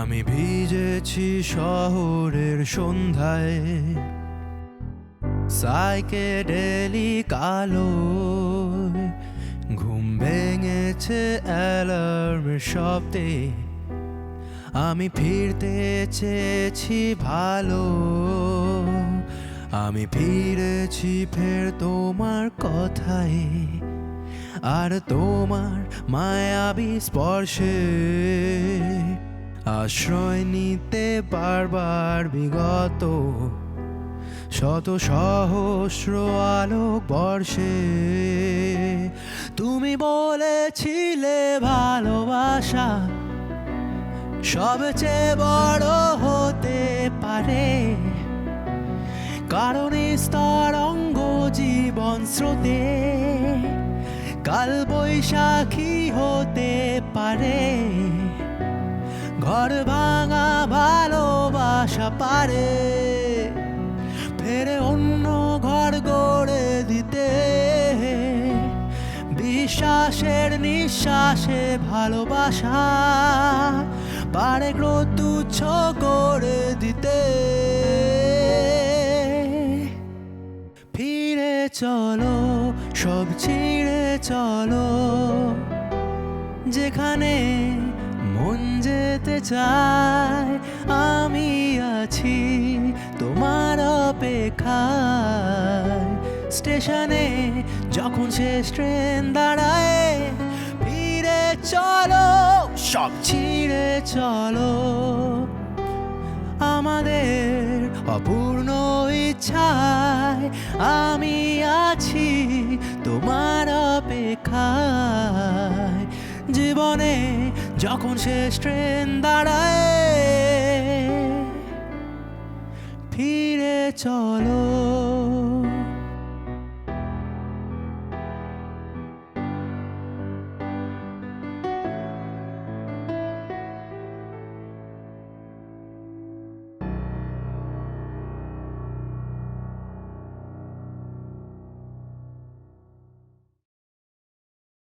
আমি ভিজেছি শহরের সন্ধ্যায়, সাইকেডেলিক আলোয়। ঘুম ভেঙেছে অ্যালার্মের শব্দে, আমি ফিরতে চেয়েছি ভালো। আমি ফিরেছি ফের তোমার কথায়, আর তোমার মায়াবী স্পর্শে। আশ্রয় নিতে বারবার বিগত শত সহস্র আলোক বর্ষে। তুমি বলেছিলে ভালোবাসা সবচেয়ে বড় হতে পারে, কারণ স্তরঙ্গ জীবন স্রোতে কাল বৈশাখী হতে পারে। ঘর ভাঙা ভালোবাসা পারে ফের অন্য ঘর গড়ে দিতে। বিশ্বাসের নিঃশ্বাসে ভালোবাসা পারে ক্রোধ তুচ্ছ করে দিতে। ফিরে চলো, সব ছিঁড়ে চলো, যেখানে মন যেতে চায়। আমি আছি তোমার অপেক্ষায়, স্টেশনে যখন শেষ ট্রেন দাঁড়ায়। ফিরে চলো, সব ছিঁড়ে চলো, আমাদের অপূর্ণ ইচ্ছায়। আমি আছি তোমার অপেক্ষায়, জীবনে যখন শেষ ট্রেন দাঁড়ায়। ফিরে চলো।